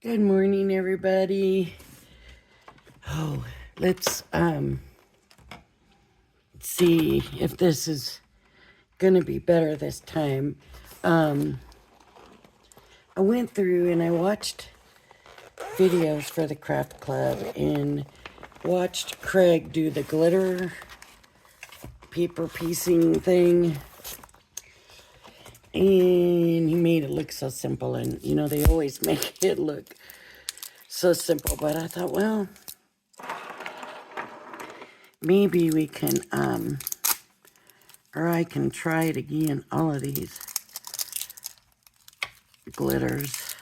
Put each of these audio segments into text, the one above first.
Good morning, everybody. Oh, let's see if this is gonna be better this time. I went through and I watched videos for the craft club and watched Craig do the glitter paper piecing thing, and he made it look so simple. And you know, they always make it look so simple, but I thought, well, maybe we can or I can try it again, all of these glitters,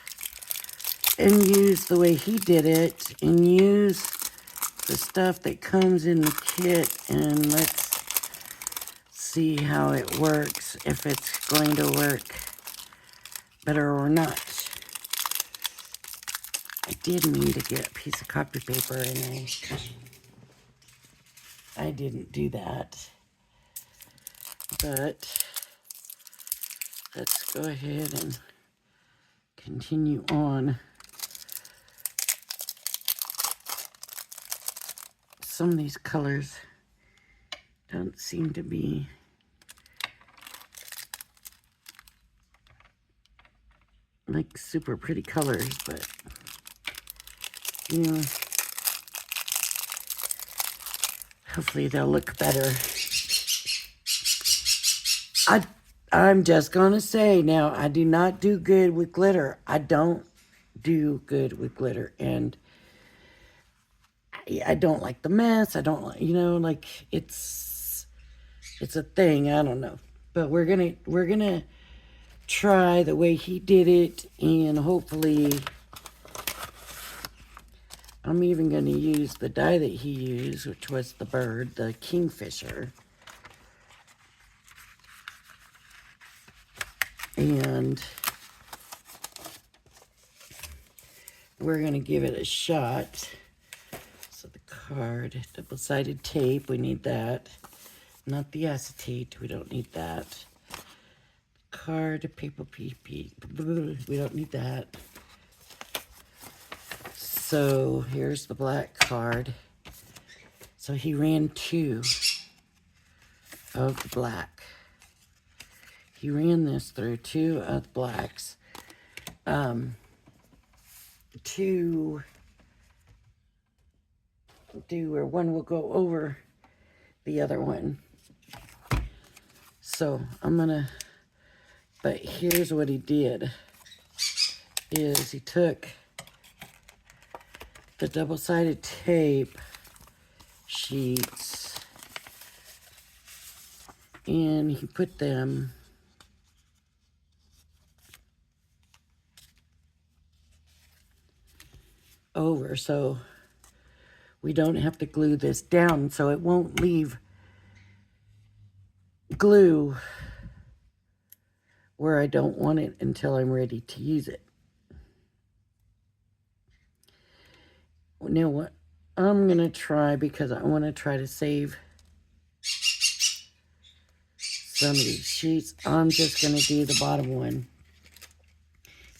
and use the way he did it, and use the stuff that comes in the kit, and let's see how it works, if it's going to work better or not. I did mean to get a piece of copy paper, and I didn't do that, but let's go ahead and continue on. Some of these colors don't seem to be like super pretty colors, but you know, hopefully they'll look better. I'm just gonna say now, I do not do good with glitter. I don't do good with glitter, and I don't like the mess. I don't like, you know, like it's a thing. I don't know, but we're gonna try the way he did it, and hopefully, I'm even gonna use the dye that he used, which was the bird, the kingfisher. And we're going to give it a shot. So the card, double-sided tape, we need that. Not the acetate, we don't need that. Card, paper PP, we don't need that. So here's the black card. So he ran 2 of the black. He ran this through 2 of the blacks. 2 do where one will go over the other one. So I'm gonna, but here's what he did, is he took the double-sided tape sheets and he put them over, so we don't have to glue this down, so it won't leave glue where I don't want it until I'm ready to use it. Now what I'm gonna try, because I want to try to save some of these sheets, I'm just gonna do the bottom one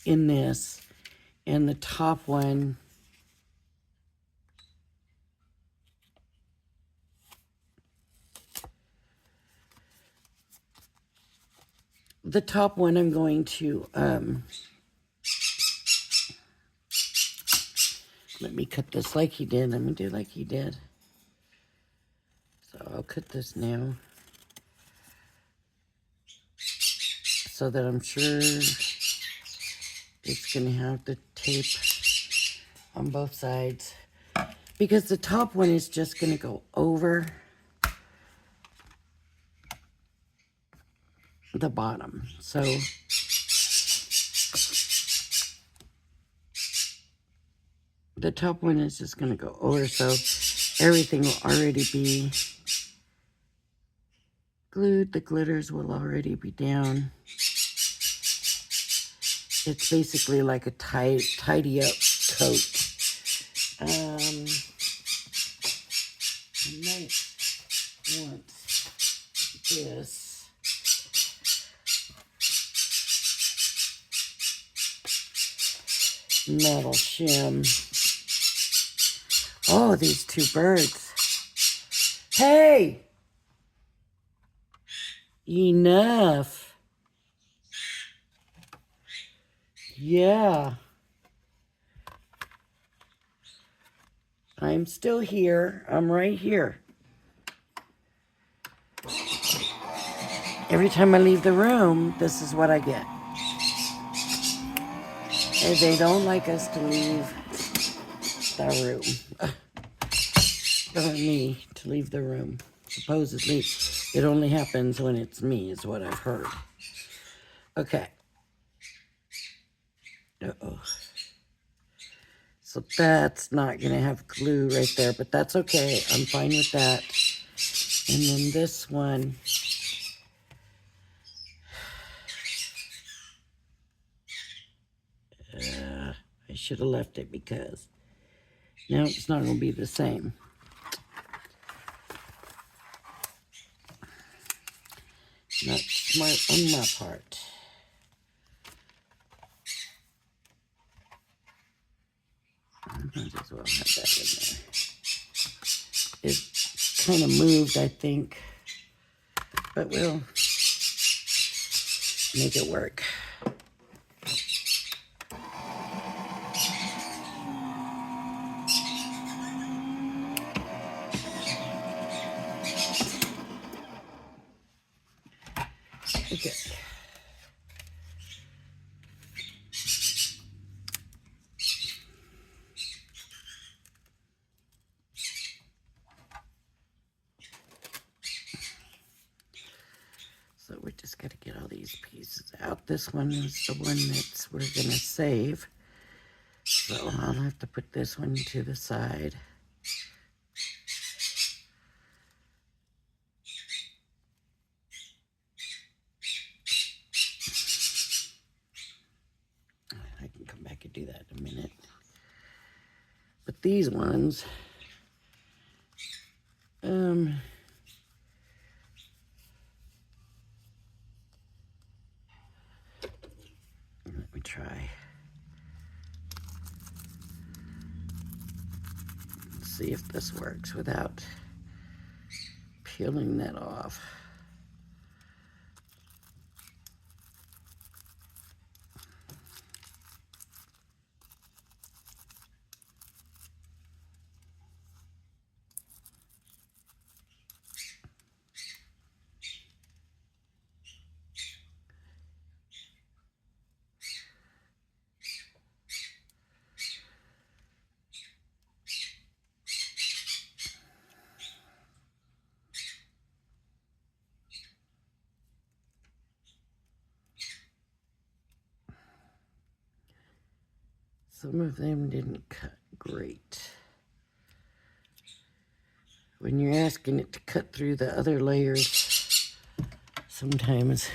in this, and the top one I'm going to let me cut this like he did. Let me do like he did. So I'll cut this now, so that I'm sure it's gonna have the tape on both sides, because the top one is just gonna go over the bottom. So the top one is just gonna go over, so everything will already be glued. The glitters will already be down. It's basically like a tidy up coat. I might want this. that'll shim. Oh, these two birds. Hey! Enough. Yeah. I'm still here. I'm right here. Every time I leave the room, this is what I get. And they don't like us to leave the room. Or me to leave the room. Supposedly, it only happens when it's me, is what I've heard. Okay. Uh-oh. So that's not going to have glue right there, but that's okay. I'm fine with that. And then this one. I should have left it because now it's not going to be the same. Not smart on my part. I might as well have that in there. It kind of moved, I think, but we'll make it work. Okay. So we just got to get all these pieces out. This one is the one that we're going to save. So I'll have to put this one to the side. I can come back and do that in a minute. But these ones, let me try. Let's see if this works without peeling that off. Some of them didn't cut great. When you're asking it to cut through the other layers, sometimes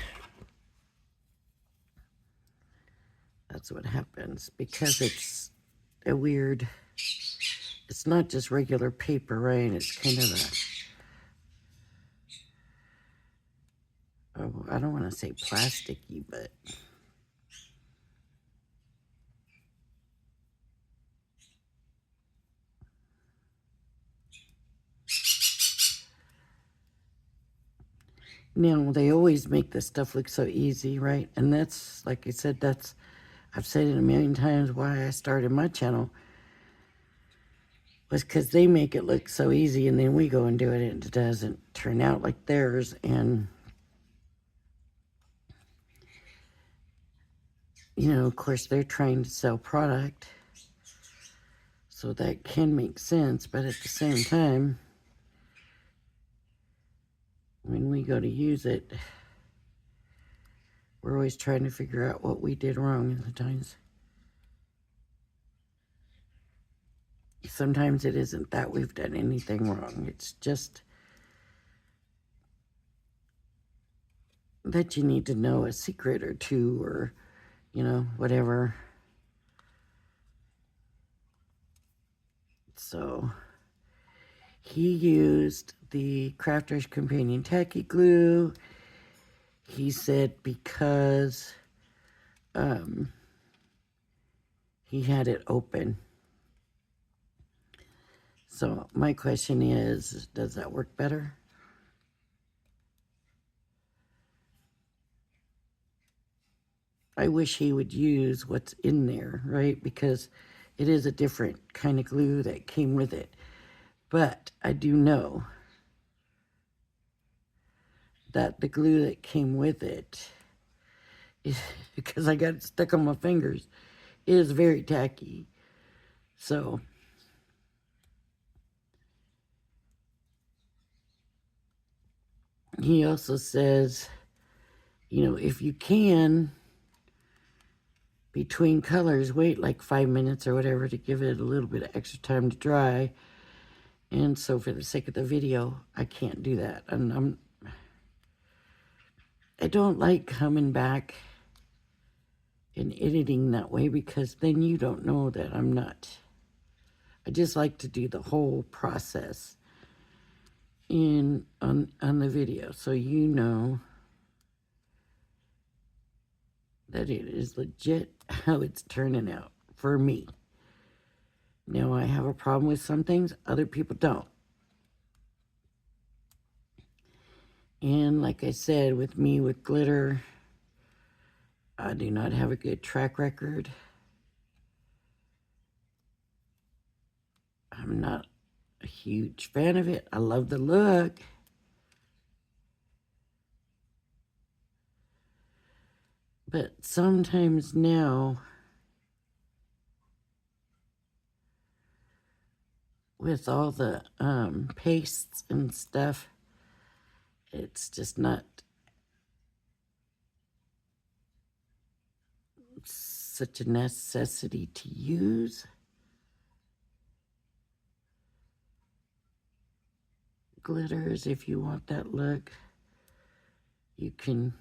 that's what happens because it's a weird, it's not just regular paper, right? It's kind of a, oh, I don't want to say plasticky, but now, they always make this stuff look so easy, right? And that's, like I said, that's, I've said it a million times why I started my channel was because they make it look so easy and then we go and do it and it doesn't turn out like theirs. And, you know, of course, they're trying to sell product. So that can make sense, but at the same time, when we go to use it, we're always trying to figure out what we did wrong sometimes it isn't that we've done anything wrong. It's just that you need to know a secret or two or, you know, whatever. So he used the Crafter's Companion Tacky Glue. He said because he had it open. So my question is, does that work better? I wish he would use what's in there, right? Because it is a different kind of glue that came with it. But I do know that the glue that came with it, because I got it stuck on my fingers, is very tacky. So he also says, you know, if you can, between colors, wait like 5 minutes or whatever to give it a little bit of extra time to dry. And so for the sake of the video, I can't do that. And I don't like coming back and editing that way, because then you don't know that I'm not. I just like to do the whole process on the video, so you know that it is legit how it's turning out for me. Now, I have a problem with some things, other people don't. And like I said, with me with glitter, I do not have a good track record. I'm not a huge fan of it. I love the look. But sometimes now, with all the pastes and stuff, it's just not such a necessity to use. Glitters, if you want that look, you can,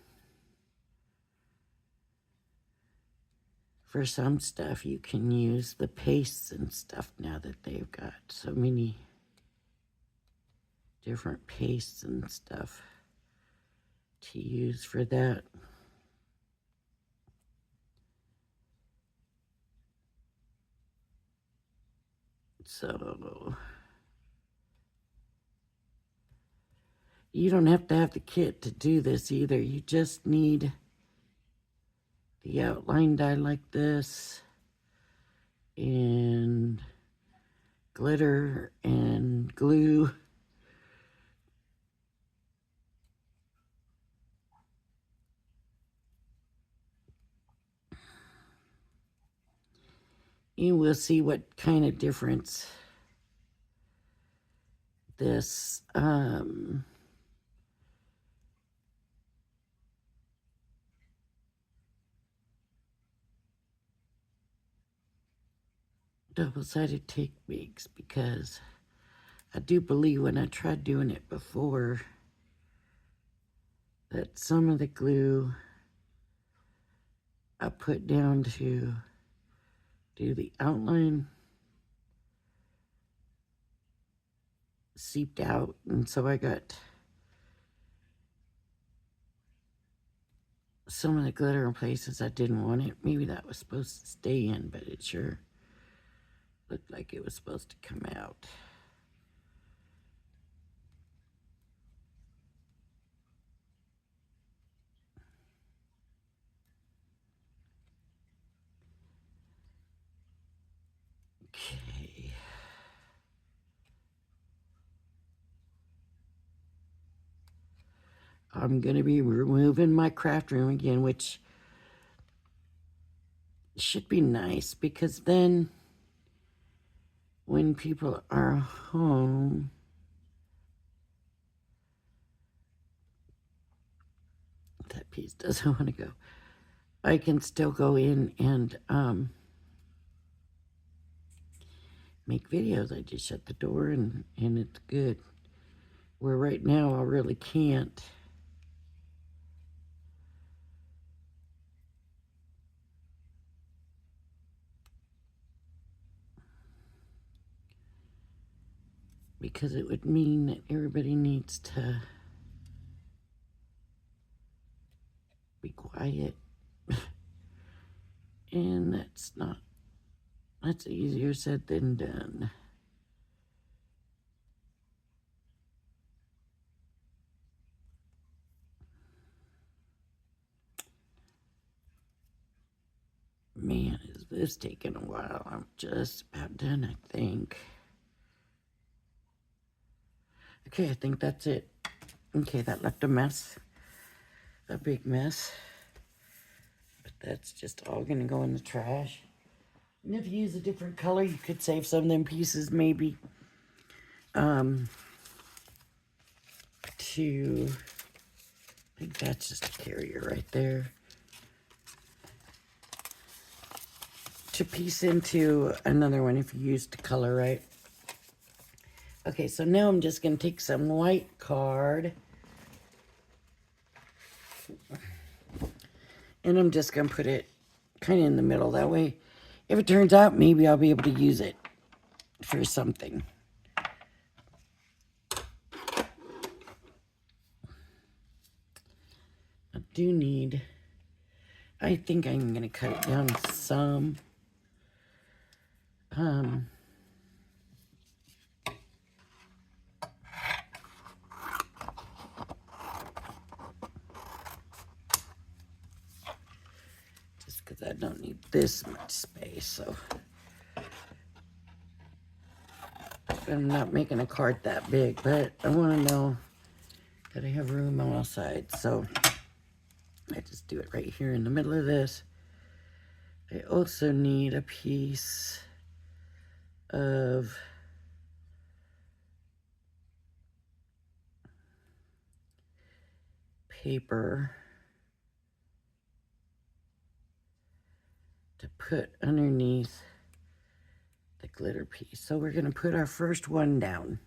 for some stuff, you can use the pastes and stuff now that they've got so many different pastes and stuff to use for that. So you don't have to have the kit to do this either. You just need the outline die like this, and glitter and glue. And we'll see what kind of difference this double-sided tape makes, because I do believe when I tried doing it before that some of the glue I put down to do the outline seeped out, and so I got some of the glitter in places I didn't want it. Maybe that was supposed to stay in, but it sure looked like it was supposed to come out. Okay. I'm going to be removing my craft room again, which should be nice, because then when people are home, that piece doesn't want to go, I can still go in and make videos. I just shut the door and it's good. Where right now I really can't. Because it would mean that everybody needs to be quiet. And that's not That's easier said than done. Man, is this taking a while? I'm just about done, I think. Okay, I think that's it. Okay, that left a mess. A big mess. But that's just all gonna go in the trash. And if you use a different color, you could save some of them pieces maybe. To, I think that's just a carrier right there. To piece into another one if you used the color right. Okay, so now I'm just going to take some white card. And I'm just going to put it kind of in the middle. That way, if it turns out, maybe I'll be able to use it for something. I do need, I think I'm going to cut it down some. Just because I don't need this much space, so. I'm not making a card that big, but I want to know that I have room on all sides, so I just do it right here in the middle of this. I also need a piece of paper to put underneath the glitter piece. So we're going to put our first one down.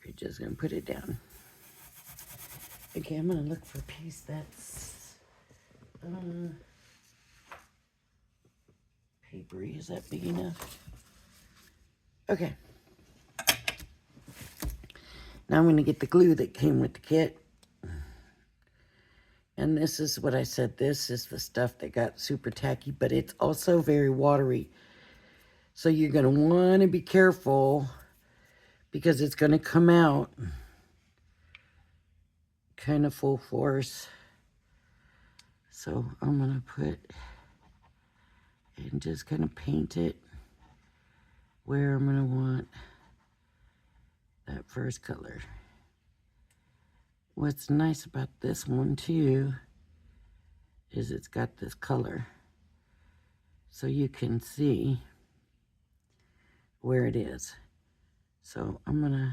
We're just going to put it down. Okay, I'm going to look for a piece that's papery. Is that big enough? Okay. Now I'm going to get the glue that came with the kit. And this is what I said. This is the stuff that got super tacky, but it's also very watery. So you're going to want to be careful because it's going to come out kind of full force. So I'm going to put and just kind of paint it where I'm going to want that first color. What's nice about this one too is it's got this color. So you can see where it is. So I'm going to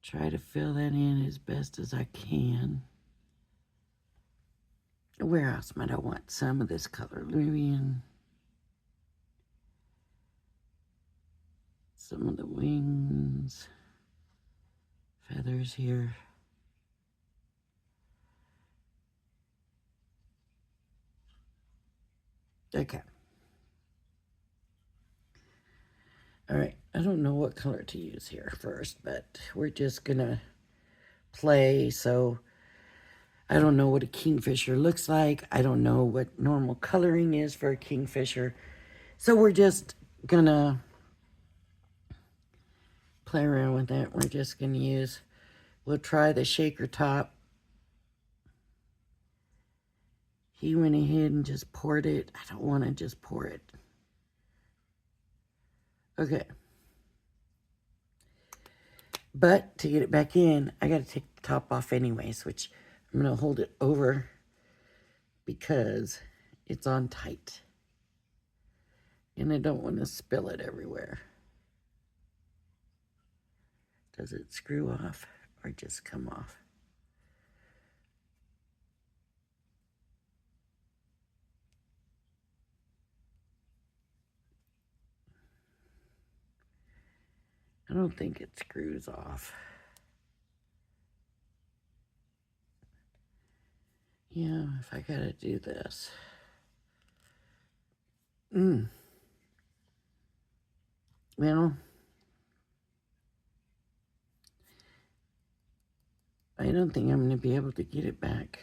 try to fill that in as best as I can. Where else might I want some of this color? Maybe in some of the wings, feathers here. Okay. All right. I don't know what color to use here first, but we're just going to play. So I don't know what a kingfisher looks like. I don't know what normal coloring is for a kingfisher. So we're just going to play around with that. We're just going to use, we'll try the shaker top. He went ahead and just poured it. I don't want to just pour it. Okay. But to get it back in, I got to take the top off anyways, which I'm going to hold it over because it's on tight. And I don't want to spill it everywhere. Does it screw off or just come off? I don't think it screws off. Yeah, if I gotta do this. Well, I don't think I'm going to be able to get it back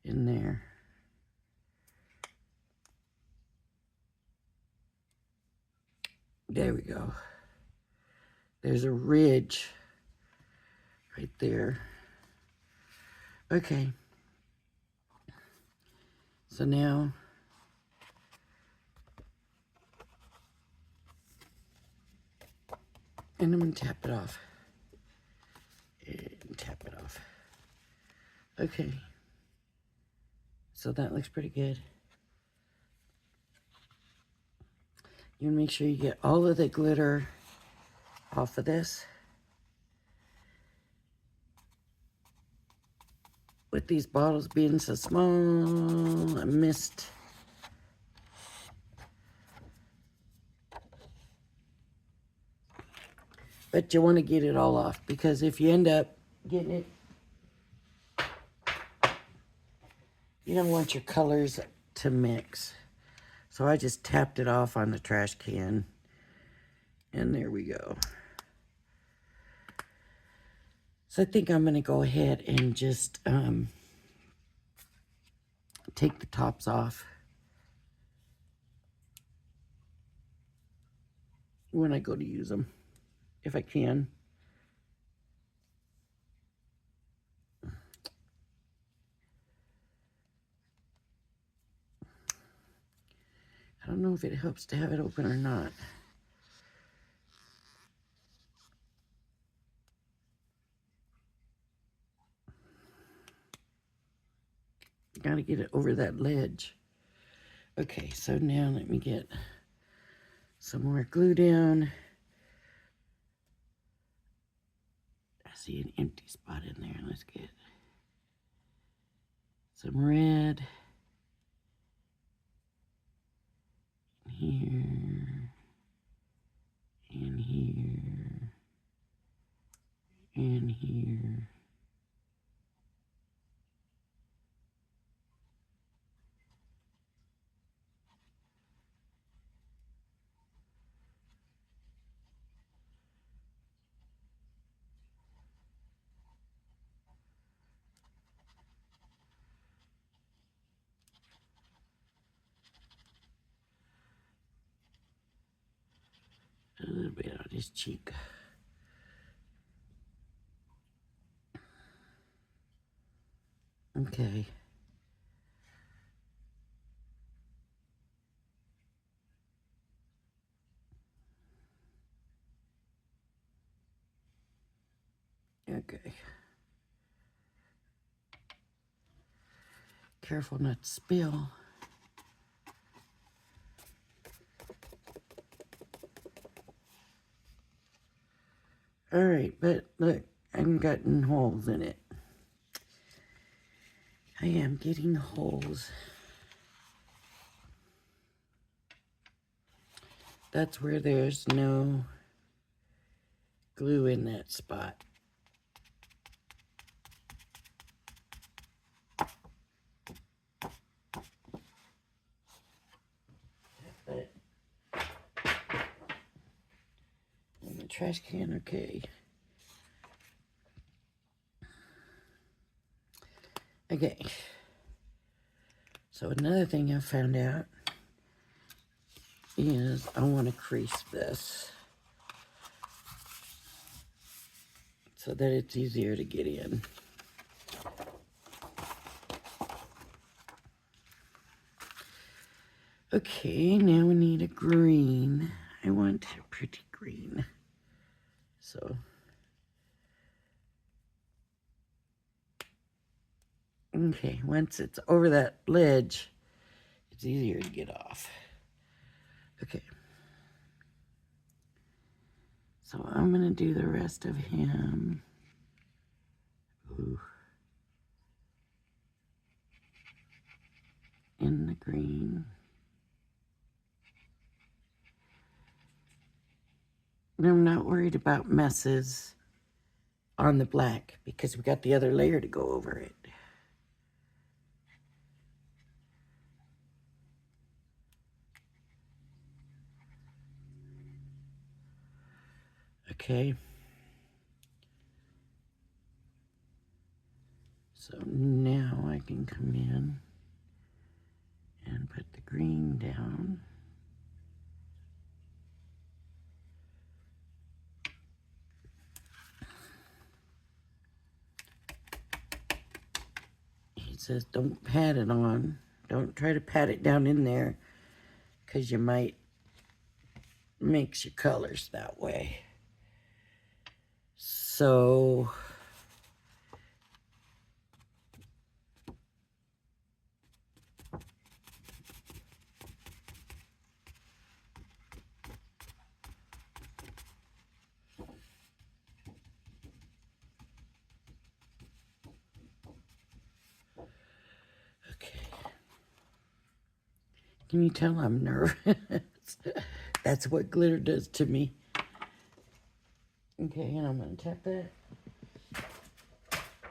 in there. There we go. There's a ridge right there. Okay. So now and I'm going to tap it off. And tap it off. Okay. So that looks pretty good. You make sure you get all of the glitter off of this. With these bottles being so small, I missed. But you want to get it all off, because if you end up getting it, you don't want your colors to mix. So I just tapped it off on the trash can, and there we go. So I think I'm going to go ahead and just take the tops off when I go to use them, if I can. I don't know if it helps to have it open or not. Got to get it over that ledge. Okay, so now let me get some more glue down. I see an empty spot in there. Let's get some red here, and here, and here. A little bit on his cheek. Okay. Okay. Careful not to spill. All right, but look, I'm getting holes in it. I am getting holes. That's where there's no glue in that spot. But in the trash can, okay. Okay. So another thing I found out is I want to crease this so that it's easier to get in. Okay, now we need a green. I want a pretty green. So, okay, once it's over that ledge, it's easier to get off. Okay. So I'm going to do the rest of him. Ooh. In the green. And I'm not worried about messes on the black because we got the other layer to go over it. Okay. So now I can come in and put the green down. He says don't pat it on. Don't try to pat it down in there because you might mix your colors that way. So okay. Can you tell I'm nervous? That's what glitter does to me. Okay, and I'm going to tap that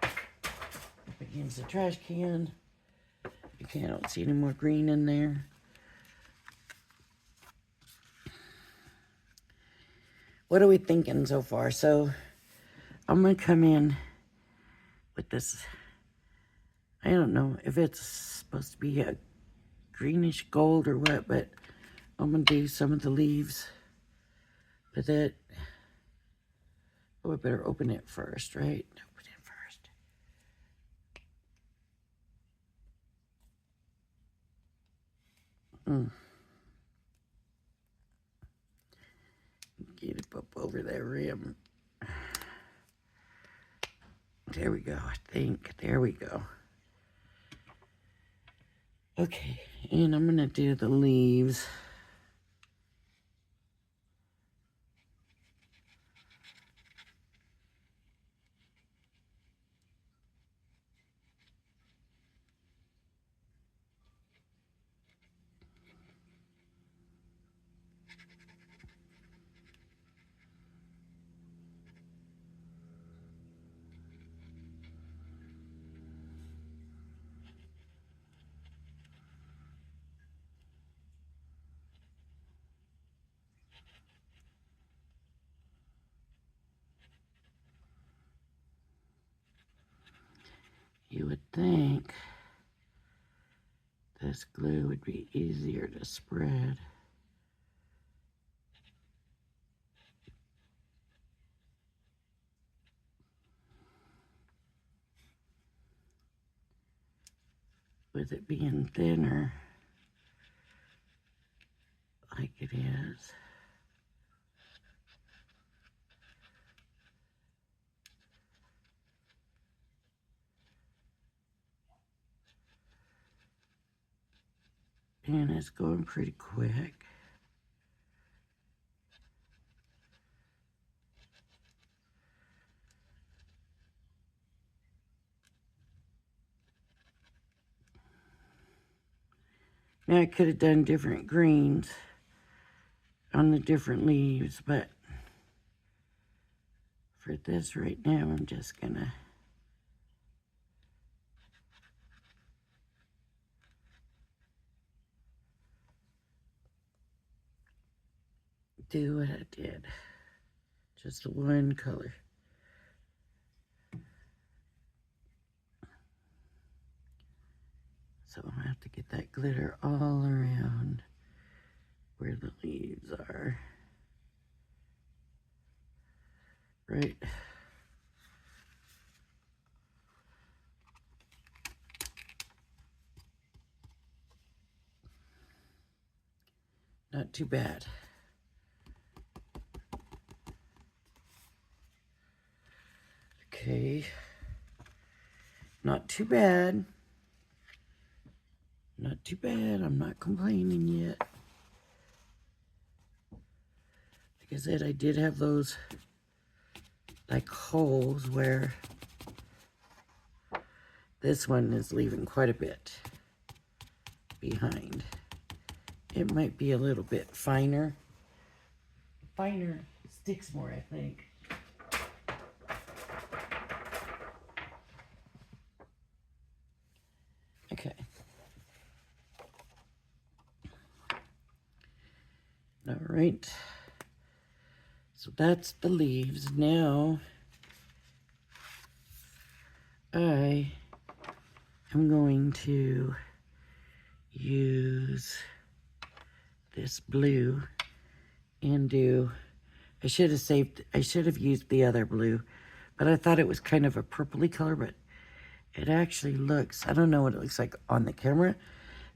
up against the trash can. Okay, I don't see any more green in there. What are we thinking so far? So I'm going to come in with this. I don't know if it's supposed to be a greenish gold or what, but I'm going to do some of the leaves with it. Oh, I better open it first, right? Open it first. Get it up over that rim. There we go, I think. There we go. Okay, and I'm going to do the leaves. You would think this glue would be easier to spread. With it being thinner, like it is. And it's going pretty quick. Now I could have done different greens on the different leaves, but for this right now, I'm just gonna do what I did. Just one color. So I'm gonna have to get that glitter all around where the leaves are. Right. Not too bad. Okay. Not too bad. Not too bad. I'm not complaining yet. Like I said, I did have those like holes where this one is leaving quite a bit behind. It might be a little bit finer. Finer sticks more, I think. Okay. All right. So that's the leaves. Now I am going to use this blue and do, I should have used the other blue, but I thought it was kind of a purpley color, but it actually looks, I don't know what it looks like on the camera,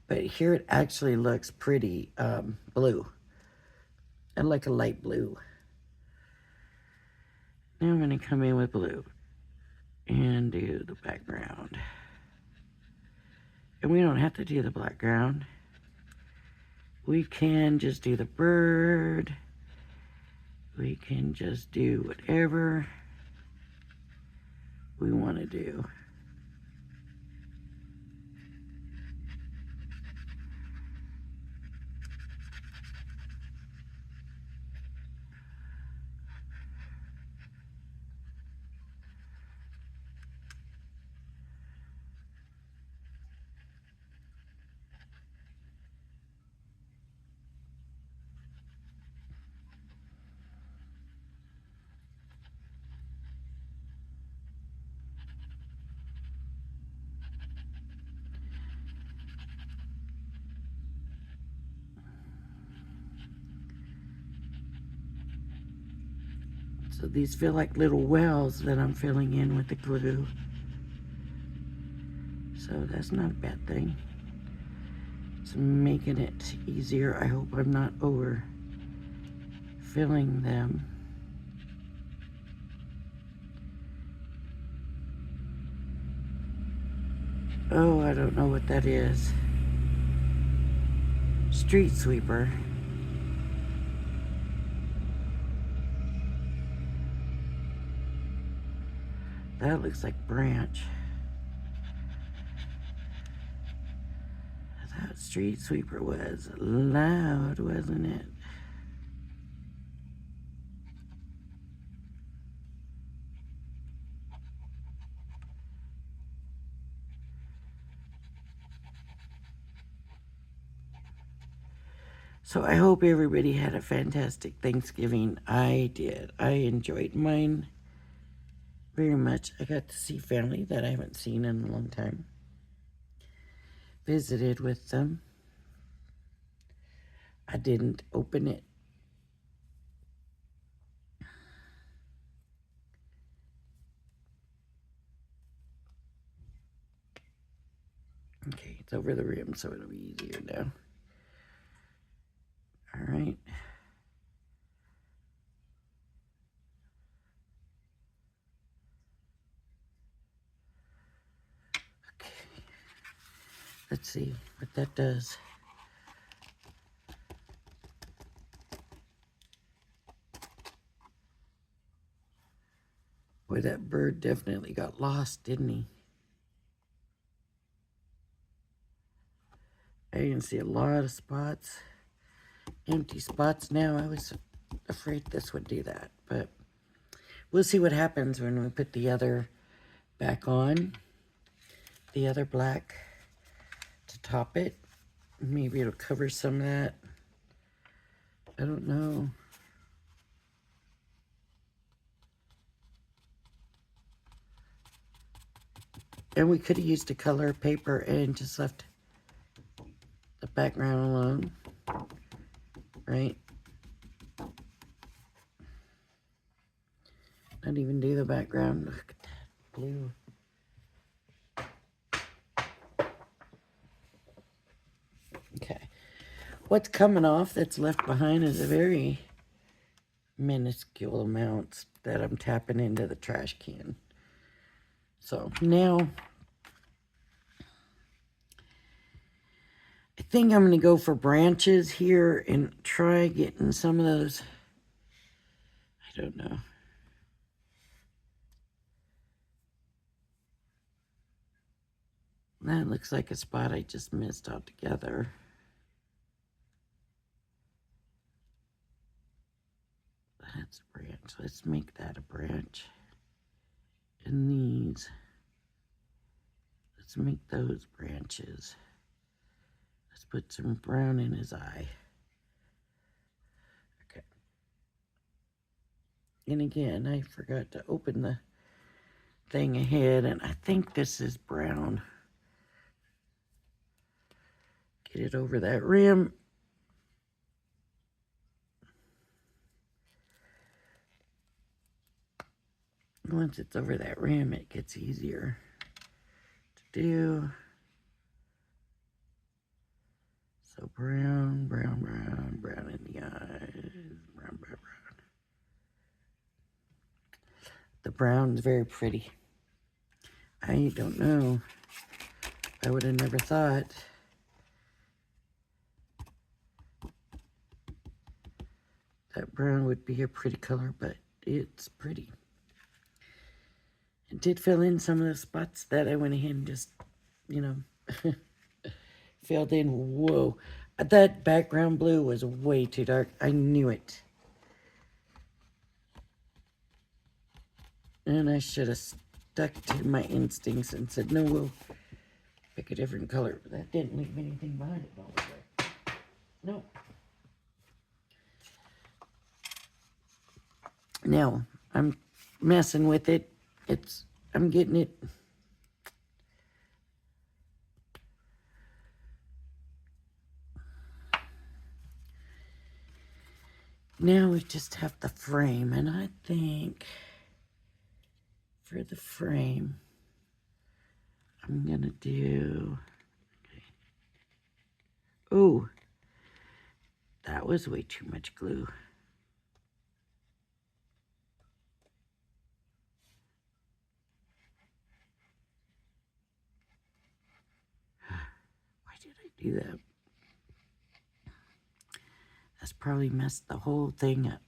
but here it actually looks pretty blue, and like a light blue. Now I'm going to come in with blue and do the background. And we don't have to do the background. We can just do the bird. We can just do whatever we want to do. So these feel like little wells that I'm filling in with the glue. So that's not a bad thing. It's making it easier. I hope I'm not over filling them. Oh, I don't know what that is. Street sweeper. That looks like branch. That street sweeper was loud, wasn't it? So I hope everybody had a fantastic Thanksgiving. I did. I enjoyed mine very much. I got to see family that I haven't seen in a long time. Visited with them. I didn't open it. Okay, it's over the rim, so it'll be easier now. All right. Okay. Let's see what that does. Boy, that bird definitely got lost, didn't he? I can see a lot of spots, empty spots now. I was afraid this would do that, but we'll see what happens when we put the other back on, the other black to top it. Maybe it'll cover some of that. I don't know. And we could have used a color paper and just left the background alone, right? Not even do the background. Look at that blue. Okay. What's coming off that's left behind is a very minuscule amount that I'm tapping into the trash can. So now I think I'm going to go for branches here and try getting some of those. I don't know. That looks like a spot I just missed altogether. That's a branch. Let's make that a branch. And these, let's make those branches. Let's put some brown in his eye. Okay. And again, I forgot to open the thing ahead, and I think this is brown. Get it over that rim. Once it's over that rim, it gets easier to do. So brown, brown, brown, brown in the eyes, brown, brown, brown. The brown's very pretty. I don't know. I would have never thought that brown would be a pretty color, but it's pretty. It did fill in some of the spots that I went ahead and just, you know, filled in. Whoa. That background blue was way too dark. I knew it. And I should have stuck to my instincts and said, no, we'll pick a different color. That didn't leave anything behind it, by the way. No. Now, I'm messing with it. I'm getting it. Now we just have the frame, and I think for the frame, I'm gonna do, okay. Oh, that was way too much glue. Why did I do that? That's probably messed the whole thing up.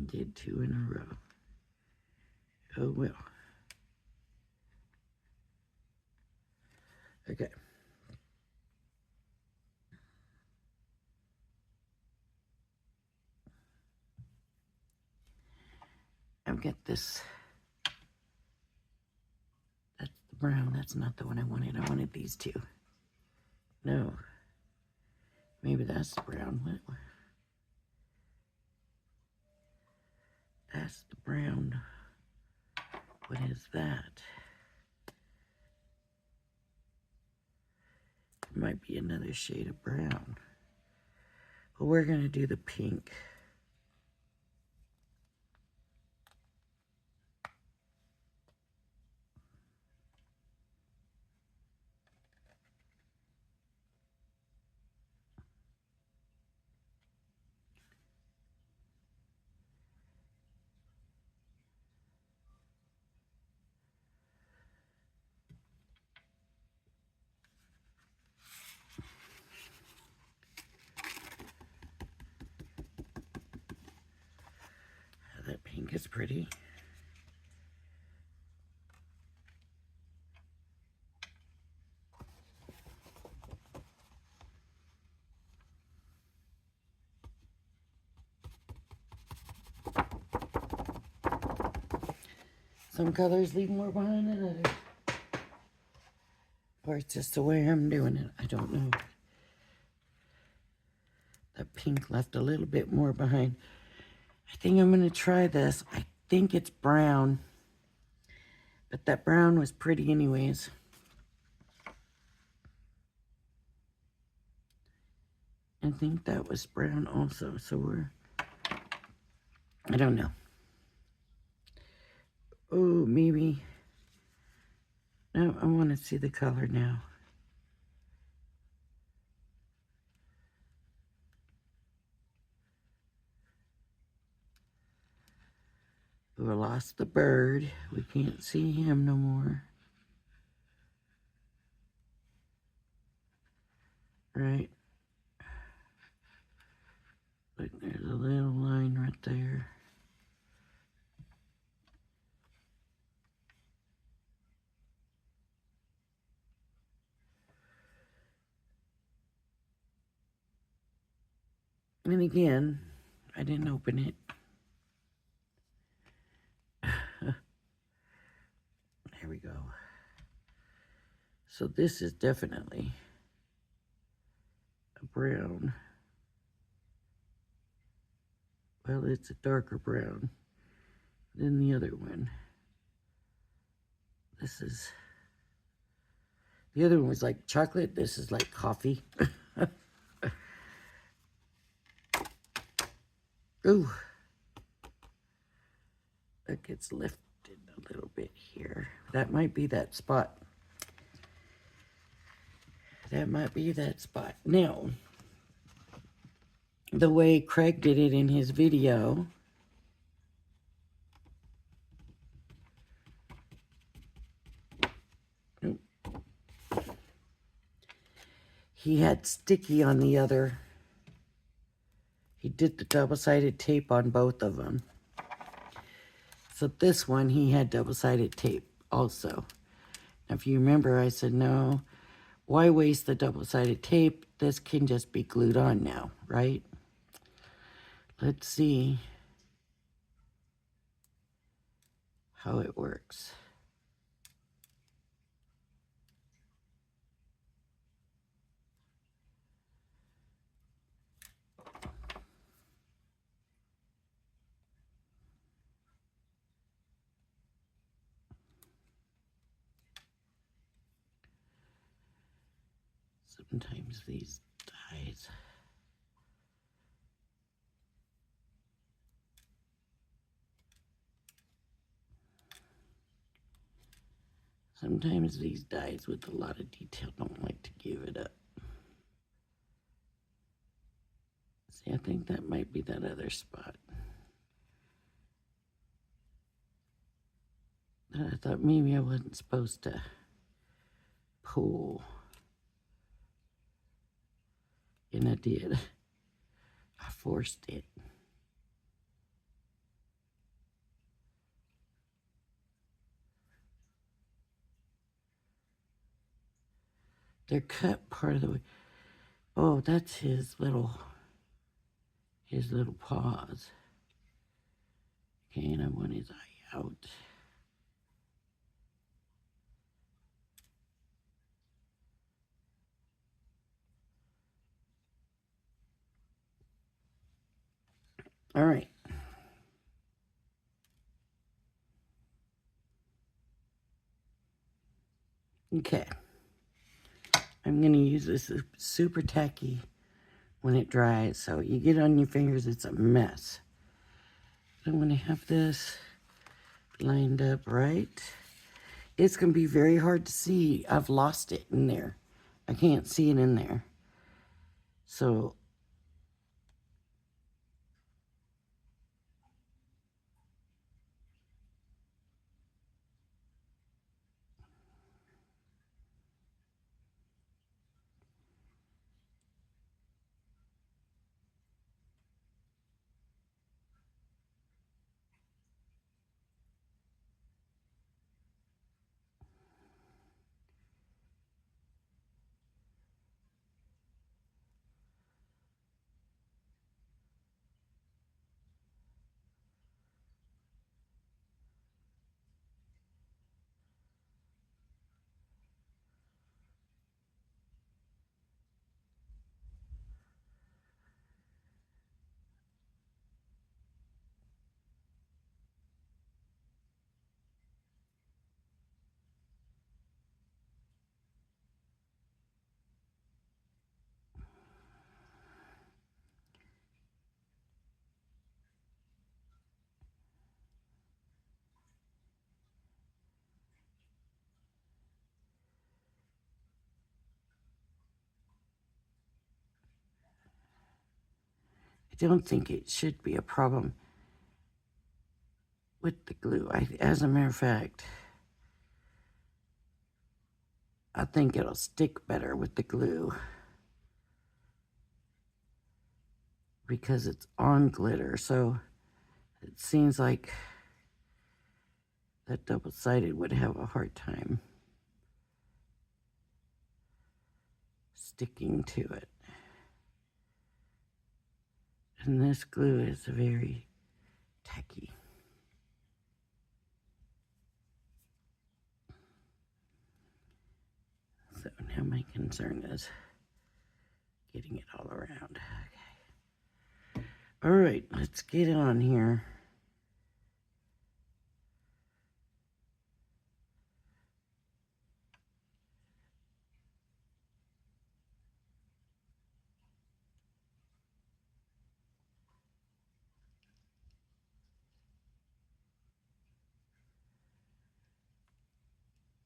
Did 2 in a row. Oh well. Okay. I've got this. That's the brown. That's not the one I wanted. I wanted these two. No. Maybe that's the brown. What? That's the brown. What is that? It might be another shade of brown. Well, we're going to do the pink. That pink is pretty. Some colors leave more behind than others. Or it's just the way I'm doing it. I don't know. That pink left a little bit more behind. I think I'm going to try this. I think it's brown. But that brown was pretty anyways. I think that was brown also. So I don't know. Oh, maybe. No, I want to see the color now. We lost the bird. We can't see him no more. Right? Look, there's a little line right there. And again, I didn't open it. There we go. So this is definitely a brown. Well, it's a darker brown than the other one. The other one was like chocolate. This is like coffee. Ooh. That gets lifted a little bit here. That might be that spot. That might be that spot. Now, the way Craig did it in his video, he had sticky on the other. He did the double-sided tape on both of them. So this one, he had double-sided tape also. Now, if you remember, I said, no, why waste the double-sided tape? This can just be glued on now, right? Let's see how it works. Sometimes these dies. Sometimes these dies with a lot of detail don't like to give it up. See, I think that might be that other spot. I thought maybe I wasn't supposed to pull. And I did. I forced it. They're cut part of the way. Oh, that's his little paws. Okay, and I want his eye out. All right. Okay. I'm going to use this super tacky when it dries. So you get it on your fingers, it's a mess. I'm going to have this lined up right. It's going to be very hard to see. I've lost it in there. I can't see it in there. So I don't think it should be a problem with the glue. As a matter of fact, I think it'll stick better with the glue because it's on glitter. So it seems like that double-sided would have a hard time sticking to it. And this glue is very tacky. So now my concern is getting it all around. Okay. All right, let's get on here.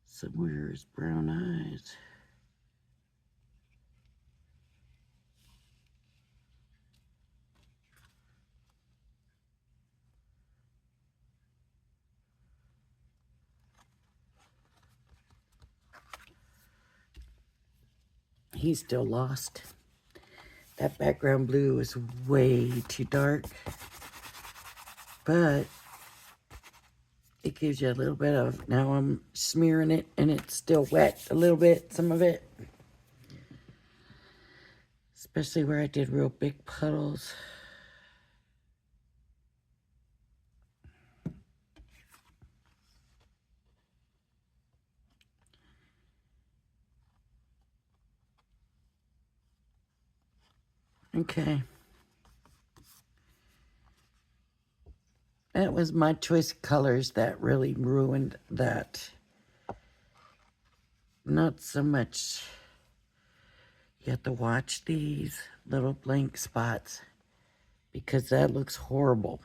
Somewhere's brown eyes. He's still lost. That background blue is way too dark, but it gives you a little bit of, now I'm smearing it and it's still wet a little bit, some of it. Especially where I did real big puddles. Okay. That was my choice of colors that really ruined that. Not so much. You have to watch these little blank spots because that looks horrible.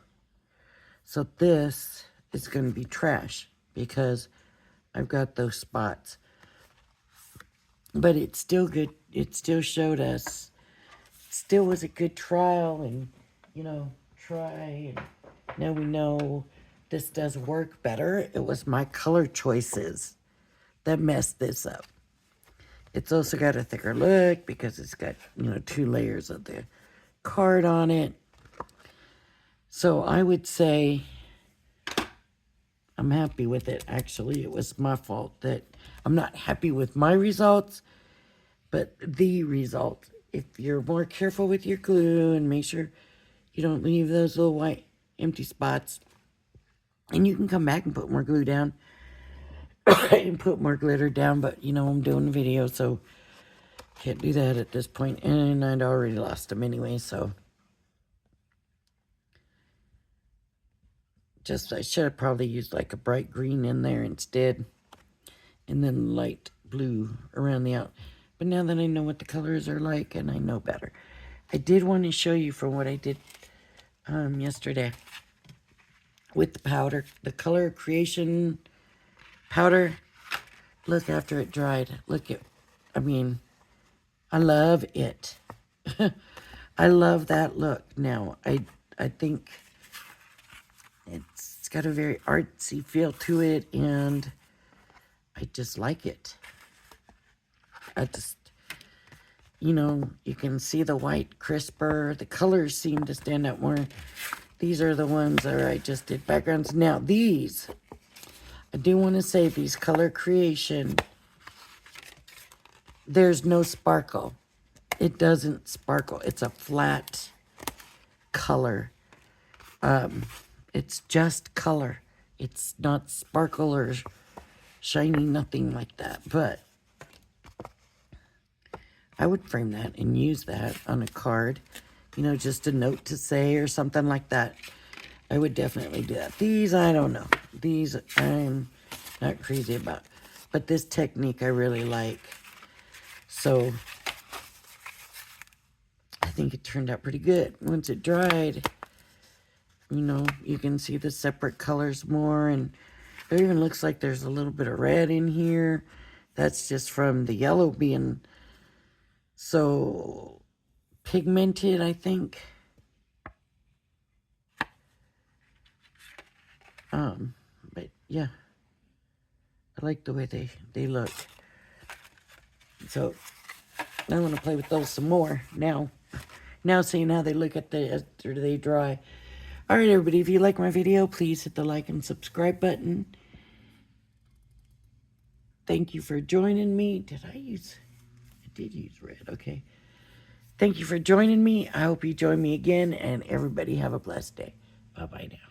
So this is going to be trash because I've got those spots. But it's still good. It still showed us. Still was a good trial and, you know, try. And now we know this does work better. It was my color choices that messed this up. It's also got a thicker look because it's got, you know, 2 layers of the card on it. So I would say I'm happy with it. Actually, it was my fault that I'm not happy with my results, but the result. If you're more careful with your glue and make sure you don't leave those little white empty spots, and you can come back and put more glue down and put more glitter down, but you know I'm doing a video, so can't do that at this point, and I'd already lost them anyway, so just I should have probably used like a bright green in there instead, and then light blue around the out. But now that I know what the colors are like and I know better, I did want to show you from what I did yesterday with the powder, the color creation powder. Look after it dried. Look at, I mean, I love it. I love that look. Now, I think it's got a very artsy feel to it, and I just like it. I just, you know, you can see the white crisper. The colors seem to stand out more. These are the ones that I just did backgrounds. Now, these, I do want to say these color creation, there's no sparkle. It doesn't sparkle. It's a flat color. It's just color. It's not sparkle or shiny, nothing like that. But I would frame that and use that on a card. You know, just a note to say or something like that. I would definitely do that. These, I don't know. These, I'm not crazy about. But this technique I really like. So, I think it turned out pretty good. Once it dried, you know, you can see the separate colors more. And there even looks like there's a little bit of red in here. That's just from the yellow being so pigmented, I think. But yeah, I like the way they look. So I want to play with those some more now. Now seeing how they look after they dry. All right, everybody, if you like my video, please hit the like and subscribe button. Thank you for joining me. I did use red, okay. Thank you for joining me. I hope you join me again, and everybody have a blessed day. Bye-bye now.